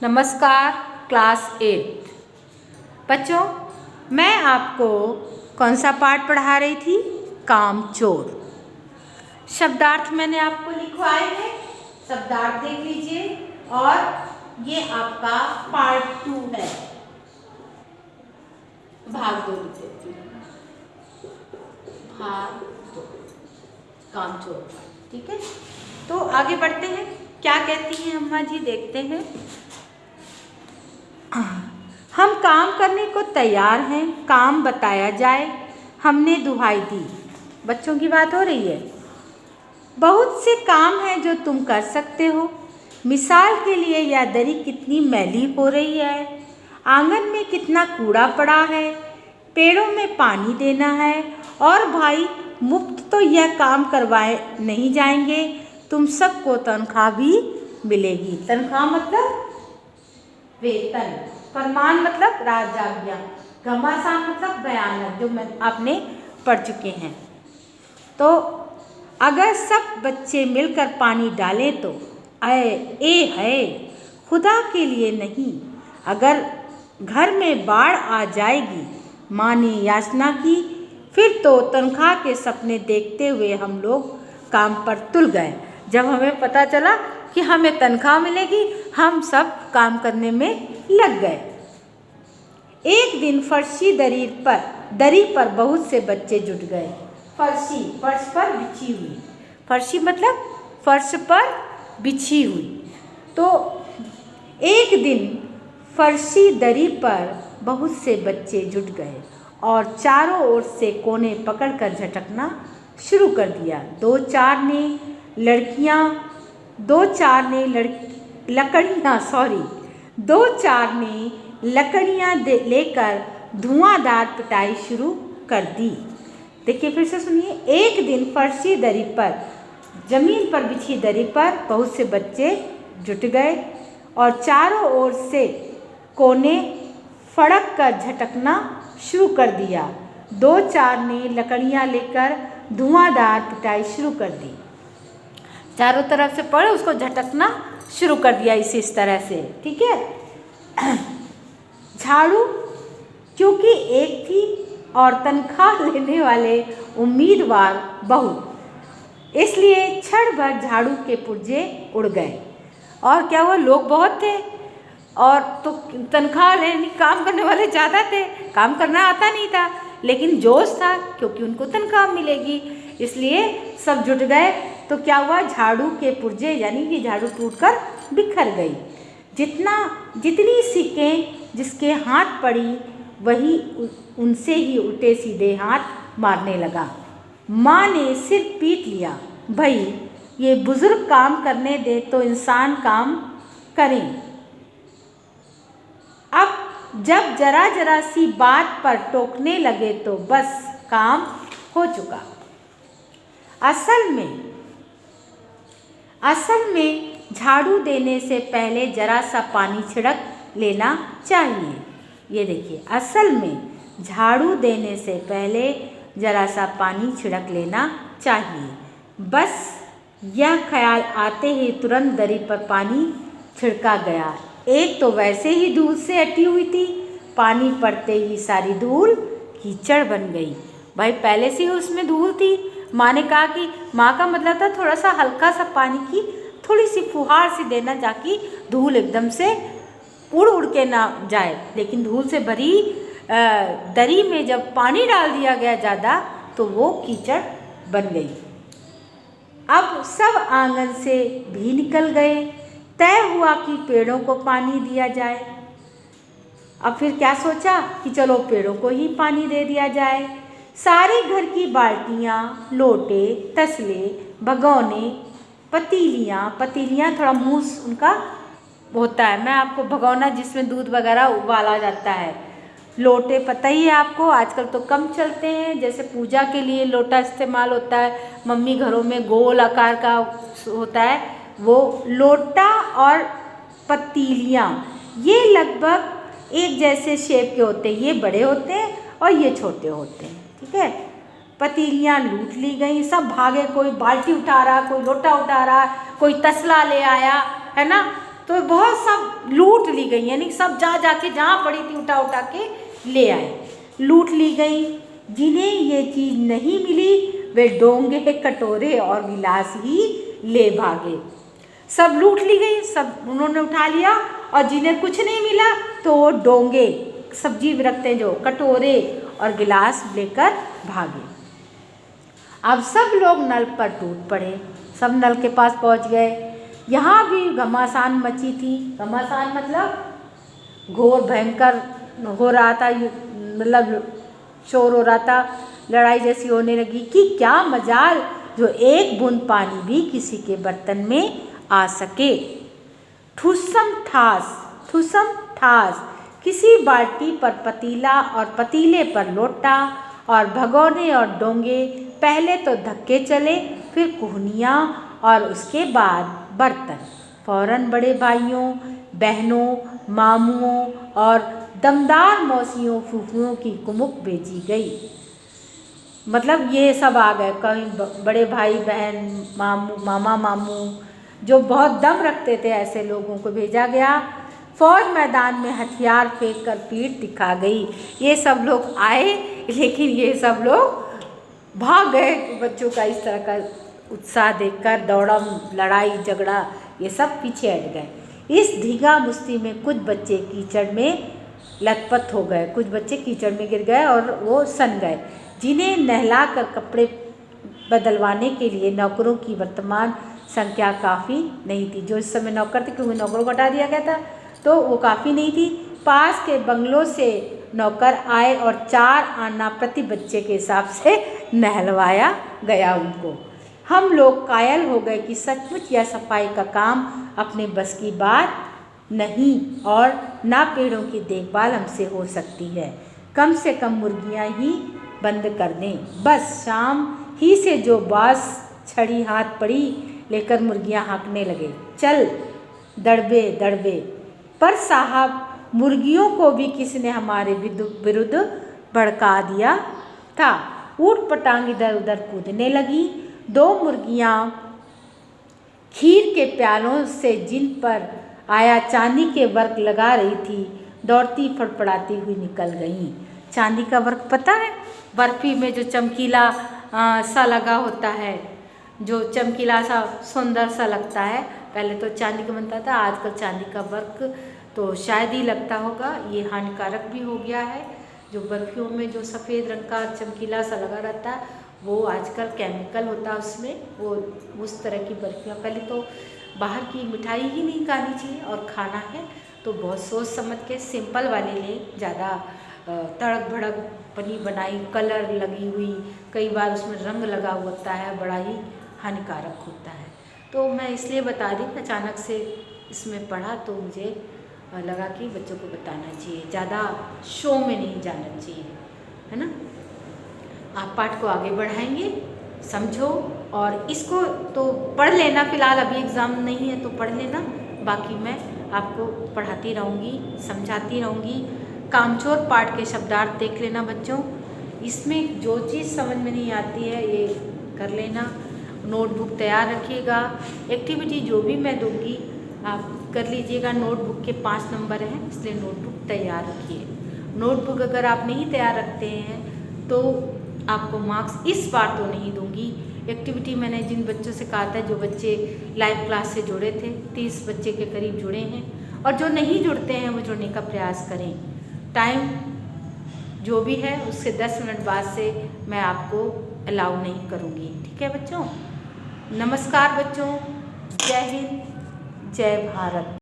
नमस्कार क्लास 8 बच्चों, मैं आपको कौन सा पाठ पढ़ा रही थी? कामचोर। शब्दार्थ मैंने आपको लिखवाए हैं, शब्दार्थ देख लीजिए। और ये आपका पार्ट 2 है, भाग 2 लिख देती हूँ, भाग 2 कामचोर। ठीक है, तो आगे बढ़ते हैं। क्या कहती हैं अम्मा जी, देखते हैं। हम काम करने को तैयार हैं, काम बताया जाए, हमने दुहाई दी। बच्चों की बात हो रही है। बहुत से काम हैं जो तुम कर सकते हो। मिसाल के लिए यह दरी कितनी मैली हो रही है, आंगन में कितना कूड़ा पड़ा है, पेड़ों में पानी देना है। और भाई, मुफ्त तो यह काम करवाए नहीं जाएंगे, तुम सबको तनख्वाह भी मिलेगी। तनख्वाह मतलब वेतन, फरमान मतलब राजाज्ञा, घमासान मतलब बयान, जो आपने पढ़ चुके हैं। तो अगर सब बच्चे मिलकर पानी डालें तो ए है, खुदा के लिए नहीं। अगर घर में बाढ़ आ जाएगी, माँ ने याचना की, फिर तो तनख्वाह के सपने देखते हुए हम लोग काम पर तुल गए। जब हमें पता चला कि हमें तनख्वाह मिलेगी, हम सब काम करने में लग गए। एक दिन फर्शी दरी पर बहुत से बच्चे जुट गए। फर्शी, फर्श पर बिछी हुई, फर्शी मतलब फर्श पर बिछी हुई। तो एक दिन फर्शी दरी पर बहुत से बच्चे जुट गए और चारों ओर से कोने पकड़कर झटकना शुरू कर दिया। दो चार ने लकड़ियाँ लेकर धुआंधार पिटाई शुरू कर दी। देखिए, फिर से सुनिए। एक दिन फर्शी दरी पर, जमीन पर बिछी दरी पर बहुत से बच्चे जुट गए और चारों ओर से कोने फड़क कर झटकना शुरू कर दिया। दो चार ने लकड़ियाँ लेकर धुआंधार पिटाई शुरू कर दी। चारों तरफ से पड़े उसको झटकना शुरू कर दिया, इस तरह से। ठीक है। झाड़ू क्योंकि एक थी और तनख्वाह लेने वाले उम्मीदवार बहुत, इसलिए क्षण भर झाड़ू के पुर्जे उड़ गए। और क्या हुआ, लोग बहुत थे और तो तनख्वाह लेने, काम करने वाले ज़्यादा थे। काम करना आता नहीं था, लेकिन जोश था क्योंकि उनको तनख्वाह मिलेगी, इसलिए सब जुट गए। तो क्या हुआ, झाड़ू के पुर्जे यानी कि झाड़ू टूटकर बिखर गई। जितनी सिक्कें जिसके हाथ पड़ी, वही उनसे ही उल्टे सीधे हाथ मारने लगा। माँ ने सिर पीट लिया, भाई ये बुजुर्ग काम करने दे तो इंसान काम करें। अब जब जरा जरा सी बात पर टोकने लगे तो बस काम हो चुका। असल में झाड़ू देने से पहले जरा सा पानी छिड़क लेना चाहिए। ये देखिए, असल में झाड़ू देने से पहले जरा सा पानी छिड़क लेना चाहिए। बस यह ख्याल आते ही तुरंत दरी पर पानी छिड़का गया। एक तो वैसे ही धूल से अटी हुई थी, पानी पड़ते ही सारी धूल कीचड़ बन गई। भाई, पहले से ही उसमें धूल थी। माँ ने कहा कि माँ का मतलब था थोड़ा सा हल्का सा पानी की थोड़ी सी फुहार सी देना, ताकि धूल एकदम से उड़ के ना जाए। लेकिन धूल से भरी दरी में जब पानी डाल दिया गया ज़्यादा, तो वो कीचड़ बन गई। अब सब आंगन से भी निकल गए। तय हुआ कि पेड़ों को पानी दिया जाए। अब फिर क्या सोचा कि चलो पेड़ों को ही पानी दे दिया जाए। सारे घर की बाल्टियाँ, लोटे, तसले, भगोने, पतीलियाँ थोड़ा मुँह उनका होता है, मैं आपको भगोना जिसमें दूध वगैरह उबाला जाता है। लोटे पता ही है आपको, आजकल तो कम चलते हैं। जैसे पूजा के लिए लोटा इस्तेमाल होता है, मम्मी घरों में गोल आकार का होता है, वो लोटा और पतीलियाँ ये लगभग एक जैसे शेप के होते हैं। ये बड़े होते हैं और ये छोटे होते हैं। ठीक है। पतीलियाँ लूट ली गई, सब भागे। कोई बाल्टी उठा रहा, कोई लोटा उठा रहा, कोई तसला ले आया, है ना। तो बहुत सब लूट ली गई, यानी सब जा जाके जहाँ पड़ी थी उठा उठा के ले आए, लूट ली गई। जिन्हें ये चीज़ नहीं मिली वे डोंगे, कटोरे और गिलास ही ले भागे। सब लूट ली गई, सब उन्होंने उठा लिया, और जिन्हें कुछ नहीं मिला तो वो डोंगे, सब्जी रखते हैं जो, कटोरे और गिलास लेकर भागे। अब सब लोग नल पर टूट पड़े, सब नल के पास पहुंच गए। यहाँ भी घमासान मची थी। घमासान मतलब घोर भयंकर हो रहा था, मतलब शोर हो रहा था, लड़ाई जैसी होने लगी कि क्या मजाल जो एक बूंद पानी भी किसी के बर्तन में आ सके। ठुसम ठास, ठुसम ठास, किसी बाल्टी पर पतीला और पतीले पर लोटा, और भगोने और डोंगे, पहले तो धक्के चले, फिर कुहनियाँ और उसके बाद बर्तन। फौरन बड़े भाइयों, बहनों, मामुओं और दमदार मौसियों, फूफुओं की कुमुक भेजी गई। मतलब ये सब आ गए, कहीं बड़े भाई बहन, मामा मामू, जो बहुत दम रखते थे, ऐसे लोगों को भेजा गया। फौज मैदान में हथियार फेंक कर पीठ दिखा गई। ये सब लोग आए, लेकिन ये सब लोग भाग गए। बच्चों का इस तरह का उत्साह देखकर, दौड़म, लड़ाई झगड़ा, ये सब पीछे हट गए। इस धींगा मुश्ती में कुछ बच्चे कीचड़ में लथपथ हो गए, कुछ बच्चे कीचड़ में गिर गए और वो सन गए, जिन्हें नहलाकर कपड़े बदलवाने के लिए नौकरों की वर्तमान संख्या काफ़ी नहीं थी। जो इस समय नौकर थे, क्योंकि नौकरों को हटा दिया गया था, तो वो काफ़ी नहीं थी। पास के बंगलों से नौकर आए और 4 आना प्रति बच्चे के हिसाब से नहलवाया गया उनको। हम लोग कायल हो गए कि सचमुच यह सफाई का काम अपने बस की बात नहीं, और ना पेड़ों की देखभाल हमसे हो सकती है। कम से कम मुर्गियां ही बंद कर दें। बस शाम ही से जो बास छड़ी हाथ पड़ी लेकर मुर्गियां हाँकने लगे, चल दड़बे दड़बे। पर साहब, मुर्गियों को भी किसी ने हमारे विरुद्ध भड़का दिया था। ऊट पटांग इधर उधर कूदने लगी। 2 मुर्गियां खीर के प्यालों से जिन पर आया चांदी के वर्क लगा रही थी, दौड़ती फड़फड़ाती हुई निकल गईं। चांदी का वर्क पता है? बर्फी में जो चमकीला सा लगा होता है, जो चमकीला सा सुंदर सा लगता है। पहले तो चांदी का बनता था, आजकल चांदी का वर्क तो शायद ही लगता होगा। ये हानिकारक भी हो गया है। जो बर्फियों में जो सफ़ेद रंग का चमकीला सा लगा रहता है, वो आजकल केमिकल होता है उसमें। वो उस तरह की बर्फियाँ, पहले तो बाहर की मिठाई ही नहीं खानी चाहिए, और खाना है तो बहुत सोच समझ के सिंपल वाले लें। ज़्यादा तड़क भड़क बनी बनाई, कलर लगी हुई, कई बार उसमें रंग लगा होता है, बड़ा ही हानिकारक होता है। तो मैं इसलिए बता दी, अचानक से इसमें पढ़ा तो मुझे लगा कि बच्चों को बताना चाहिए, ज़्यादा शो में नहीं जाना चाहिए, है ना। आप पाठ को आगे बढ़ाएंगे, समझो, और इसको तो पढ़ लेना। फ़िलहाल अभी एग्ज़ाम नहीं है तो पढ़ लेना, बाकी मैं आपको पढ़ाती रहूँगी, समझाती रहूँगी। कामचोर पाठ के शब्दार्थ देख लेना बच्चों। इसमें जो चीज़ समझ में नहीं आती है ये कर लेना। नोटबुक तैयार रखिएगा। एक्टिविटी जो भी मैं दूँगी आप कर लीजिएगा। नोटबुक के 5 नंबर हैं, इसलिए नोटबुक तैयार रखिए। नोटबुक अगर आप नहीं तैयार रखते हैं तो आपको मार्क्स इस बार तो नहीं दूंगी। एक्टिविटी मैंने जिन बच्चों से कहा था, जो बच्चे लाइव क्लास से जुड़े थे, 30 बच्चे के करीब जुड़े हैं, और जो नहीं जुड़ते हैं वो जुड़ने का प्रयास करें। टाइम जो भी है उससे 10 मिनट बाद से मैं आपको अलाउ नहीं करूँगी, ठीक है बच्चों। नमस्कार बच्चों, जय हिंद, जय भारत।